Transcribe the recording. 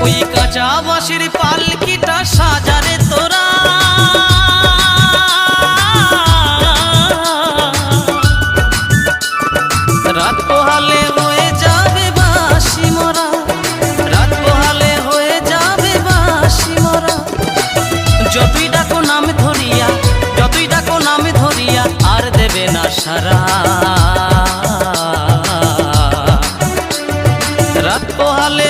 ওই কাঁচা বাঁশের পালকিটা সাজারে তোরা, রাত পোহালে হয়ে যাবে বাঁশি মরা, রাত পোহালে হয়ে যাবে বাঁশি মরা। যতই ডাকো নাম ধরিয়া, যতই ডাকো নাম ধরিয়া আর দেবে না সারা। রাত পোহালে